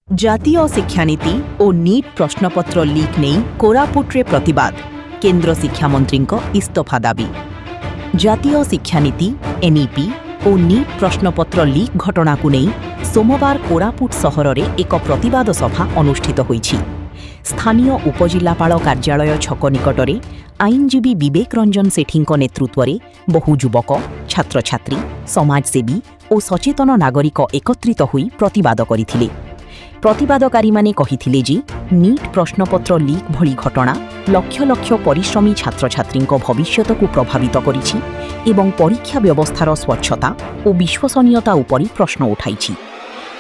ଜାତୀୟ ଶିକ୍ଷାନୀତି ଓ ନିଟ୍ ପ୍ରଶ୍ନପତ୍ର ଲିକ୍ ନେଇ କୋରାପୁଟରେ ପ୍ରତିବାଦ କେନ୍ଦ୍ର ଶିକ୍ଷାମନ୍ତ୍ରୀଙ୍କ ଇସ୍ତଫା ଦାବି। ଜାତୀୟ ଶିକ୍ଷାନୀତି ଏନ୍ଇପି ଓ ନିଟ୍ ପ୍ରଶ୍ନପତ୍ର ଲିକ୍ ଘଟଣାକୁ ନେଇ ସୋମବାର କୋରାପୁଟ ସହରରେ ଏକ ପ୍ରତିବାଦ ସଭା ଅନୁଷ୍ଠିତ ହୋଇଛି। ସ୍ଥାନୀୟ ଉପଜିଲ୍ଲାପାଳ କାର୍ଯ୍ୟାଳୟ ଛକ ନିକଟରେ ଆଇନଜୀବୀ ବିବେକ ରଞ୍ଜନ ସେଠୀଙ୍କ ନେତୃତ୍ୱରେ ବହୁ ଯୁବକ, ଛାତ୍ରଛାତ୍ରୀ, ସମାଜସେବୀ ଓ ସଚେତନ ନାଗରିକ ଏକତ୍ରିତ ହୋଇ ପ୍ରତିବାଦ କରିଥିଲେ। ପ୍ରତିବାଦକାରୀମାନେ କହିଥିଲେ ଯେ ନିଟ୍ ପ୍ରଶ୍ନପତ୍ର ଲିକ୍ ଭଳି ଘଟଣା ଲକ୍ଷ ଲକ୍ଷ ପରିଶ୍ରମୀ ଛାତ୍ରଛାତ୍ରୀଙ୍କ ଭବିଷ୍ୟତକୁ ପ୍ରଭାବିତ କରିଛି ଏବଂ ପରୀକ୍ଷା ବ୍ୟବସ୍ଥାର ସ୍ୱଚ୍ଛତା ଓ ବିଶ୍ୱସନୀୟତା ଉପରେ ପ୍ରଶ୍ନ ଉଠାଇଛି।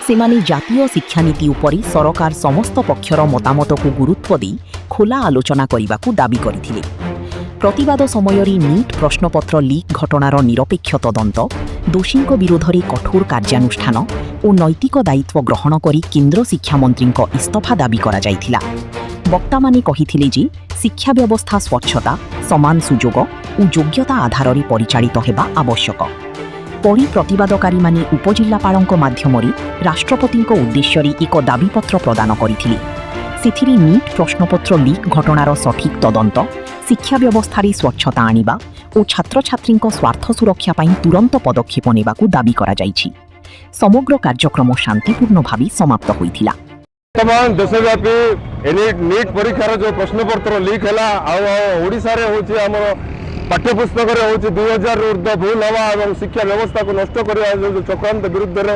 ସେମାନେ ଜାତୀୟ ଶିକ୍ଷାନୀତି ଉପରେ ସରକାର ସମସ୍ତ ପକ୍ଷର ମତାମତକୁ ଗୁରୁତ୍ୱ ଦେଇ ଖୋଲା ଆଲୋଚନା କରିବାକୁ ଦାବି କରିଥିଲେ। ପ୍ରତିବାଦ ସମୟରେ ନିଟ୍ ପ୍ରଶ୍ନପତ୍ର ଲିକ୍ ଘଟଣାର ନିରପେକ୍ଷ ତଦନ୍ତ, ଦୋଷୀଙ୍କ ବିରୋଧରେ କଠୋର କାର୍ଯ୍ୟାନୁଷ୍ଠାନ ଓ ନୈତିକ ଦାୟିତ୍ୱ ଗ୍ରହଣ କରି କେନ୍ଦ୍ର ଶିକ୍ଷାମନ୍ତ୍ରୀଙ୍କ ଇସ୍ତଫା ଦାବି କରାଯାଇଥିଲା। ବକ୍ତାମାନେ କହିଥିଲେ ଯେ ଶିକ୍ଷା ବ୍ୟବସ୍ଥା ସ୍ୱଚ୍ଛତା, ସମାନ ସୁଯୋଗ ଓ ଯୋଗ୍ୟତା ଆଧାରରେ ପରିଚାଳିତ ହେବା ଆବଶ୍ୟକ। ପରେ ପ୍ରତିବାଦକାରୀମାନେ ଉପଜିଲ୍ଲାପାଳଙ୍କ ମାଧ୍ୟମରେ ରାଷ୍ଟ୍ରପତିଙ୍କ ଉଦ୍ଦେଶ୍ୟରେ ଏକ ଦାବିପତ୍ର ପ୍ରଦାନ କରିଥିଲେ। ସେଥିରେ ନିଟ୍ ପ୍ରଶ୍ନପତ୍ର ଲିକ୍ ଘଟଣାର ସଠିକ୍ ତଦନ୍ତ, ଶିକ୍ଷା ବ୍ୟବସ୍ଥାରେ ସ୍ୱଚ୍ଛତା ଆଣିବା ଓ ଛାତ୍ରଛାତ୍ରୀଙ୍କ ସ୍ୱାର୍ଥ ସୁରକ୍ଷା ପାଇଁ ତୁରନ୍ତ ପଦକ୍ଷେପ ନେବାକୁ ଦାବି କରାଯାଇଛି। ସମଗ୍ର କାର୍ଯ୍ୟକ୍ରମ ଶାନ୍ତିପୂର୍ଣ୍ଣ ଭାବେ ସମାପ୍ତ ହୋଇଥିଲା। ବର୍ତ୍ତମାନ ଦେଶବ୍ୟାପୀ ନିଟ୍ ପରୀକ୍ଷାର ଯେଉଁ ପ୍ରଶ୍ନପତ୍ର ଲିକ୍ ହେଲା ଆଉ ଓଡ଼ିଶାରେ ହେଉଛି ଆମର ପାଠ୍ୟପୁସ୍ତକରେ ହେଉଛି 2000 ଊର୍ଦ୍ଧ୍ୱ ଭୁଲ ହେବା ଏବଂ ଶିକ୍ଷା ବ୍ୟବସ୍ଥାକୁ ନଷ୍ଟ କରିବା ଯେଉଁ ଚକ୍ରାନ୍ତ ବିରୁଦ୍ଧରେ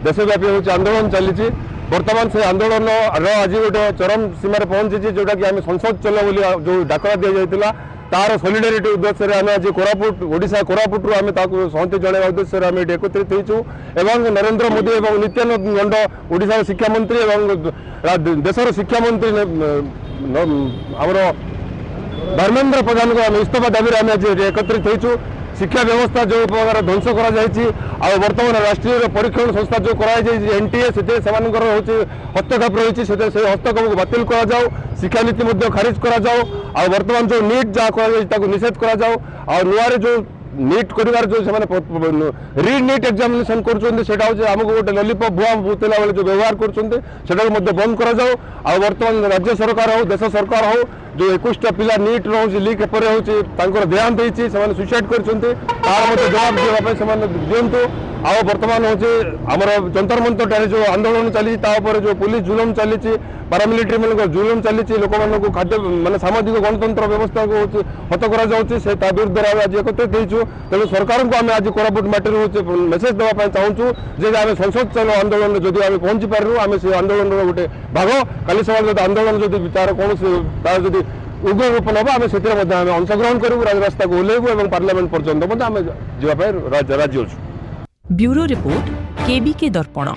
ଦେଶବ୍ୟାପୀ ହେଉଛି ଆନ୍ଦୋଳନ ଚାଲିଛି। ବର୍ତ୍ତମାନ ସେ ଆନ୍ଦୋଳନର ଆଜି ଗୋଟେ ଚରମ ସୀମାରେ ପହଞ୍ଚିଛି, ଯେଉଁଟାକି ଆମେ ସଂସଦ ଚଲୋ ବୋଲି ଯେଉଁ ଡାକରା ଦିଆଯାଇଥିଲା ତାର ସଲିଡାରିଟି ଉଦ୍ଦେଶ୍ୟରେ ଆମେ ଆଜି କୋରାପୁଟ ଓଡ଼ିଶା କୋରାପୁଟରୁ ଆମେ ତାକୁ ସହମତି ଜଣାଇବା ଉଦ୍ଦେଶ୍ୟରେ ଆମେ ଏଠି ଏକତ୍ରିତ ହୋଇଛୁ ଏବଂ ନରେନ୍ଦ୍ର ମୋଦି ଏବଂ ନିତ୍ୟାନନ୍ଦ ଗଣ୍ଡ ଓଡ଼ିଶାର ଶିକ୍ଷାମନ୍ତ୍ରୀ ଏବଂ ଦେଶର ଶିକ୍ଷାମନ୍ତ୍ରୀ ଆମର ଧର୍ମେନ୍ଦ୍ର ପ୍ରଧାନଙ୍କୁ ଆମେ ଇସ୍ତଫା ଦାବିରେ ଆମେ ଆଜି ଏକତ୍ରିତ ହୋଇଛୁ। ଶିକ୍ଷା ବ୍ୟବସ୍ଥା ଯେଉଁ ପ୍ରକାର ଧ୍ୱଂସ କରାଯାଇଛି ଆଉ ବର୍ତ୍ତମାନ ରାଷ୍ଟ୍ରୀୟ ପରୀକ୍ଷଣ ସଂସ୍ଥା ଯେଉଁ କରାଯାଇଛି ଏନ୍ଟିଏ, ସେଥିରେ ସେମାନଙ୍କର ହେଉଛି ହସ୍ତକ୍ଷେପ ରହିଛି। ସେଥିରେ ସେହି ହସ୍ତକ୍ଷେପକୁ ବାତିଲ କରାଯାଉ, ଶିକ୍ଷାନୀତି ମଧ୍ୟ ଖାରିଜ କରାଯାଉ ଆଉ ବର୍ତ୍ତମାନ ଯେଉଁ ନିଟ୍ ଯାହା କରାଯାଇଛି ତାକୁ ନିଷେଧ କରାଯାଉ ଆଉ ନୂଆରେ ଯେଉଁ ନିଟ୍ କରିବାର ଯେଉଁ ସେମାନେ ରିନିଟ୍ ଏକ୍ଜାମିନେସନ୍ କରୁଛନ୍ତି ସେଟା ହେଉଛି ଆମକୁ ଗୋଟେ ଲଲିପପ୍ ଭୁଆ ବୁତେଲା ବେଳେ ଯେଉଁ ବ୍ୟବହାର କରୁଛନ୍ତି ସେଟାକୁ ମଧ୍ୟ ବନ୍ଦ କରାଯାଉ ଆଉ ବର୍ତ୍ତମାନ ରାଜ୍ୟ ସରକାର ହେଉ ଦେଶ ସରକାର ହେଉ ଯେଉଁ 21ଟା ପିଲା ନିଟ୍ ରହୁଛି ଲିକ୍ ଏପରି ହେଉଛି ତାଙ୍କର ଦେହାନ୍ତ ହେଇଛି, ସେମାନେ ସୁଇସାଇଡ୍ କରିଛନ୍ତି, ତାର ମଧ୍ୟ ଜବାବ ଦେବା ପାଇଁ ସେମାନେ ଦିଅନ୍ତୁ। ଆଉ ବର୍ତ୍ତମାନ ହେଉଛି ଆମର ଯନ୍ତର ମନ୍ତରଠାରେ ଯେଉଁ ଆନ୍ଦୋଳନ ଚାଲିଛି ତା ଉପରେ ଯେଉଁ ପୁଲିସ ଜୁଲମ ଚାଲିଛି, ପାରାମିଲିଟାରୀ ମାନଙ୍କର ଜୁଲମ ଚାଲିଛି, ଲୋକମାନଙ୍କୁ ଖାଦ୍ୟ ମାନେ ସାମାଜିକ ଗଣତନ୍ତ୍ର ବ୍ୟବସ୍ଥାକୁ ହେଉଛି ହତ କରାଯାଉଛି, ସେ ତା ବିରୁଦ୍ଧରେ ଆମେ ଆଜି ଏକତ୍ରିତ ହେଇଛୁ। ତେଣୁ ସରକାରଙ୍କୁ ଆମେ ଆଜି କୋରାପୁଟ ମାଟିରେ ହେଉଛି ମେସେଜ ଦେବା ପାଇଁ ଚାହୁଁଛୁ ଯେ ଆମେ ସଂସଦ ଚାଲ ଆନ୍ଦୋଳନରେ ଯଦି ଆମେ ପହଞ୍ଚି ପାରିବୁ ଆମେ ସେ ଆନ୍ଦୋଳନର ଗୋଟେ ଭାଗ କାଲି ସକାଳେ ଯଦି ଆନ୍ଦୋଳନ ଯଦି ତାର କୌଣସି ତାର ଯଦି ଉଗ୍ର ରୂପ ନେବ ଆମେ ସେଥିରେ ମଧ୍ୟ ଆମେ ଅଂଶଗ୍ରହଣ କରିବୁ, ରାଜରାସ୍ତାକୁ ଓହ୍ଲାଇବୁ ଏବଂ ପାର୍ଲାମେଣ୍ଟ ପର୍ଯ୍ୟନ୍ତ ମଧ୍ୟ ଆମେ ଯିବା ପାଇଁ ରାଜି ଅଛୁ। ବ୍ୟୁରୋ ରିପୋର୍ଟ, କେବିକେ ଦର୍ପଣ।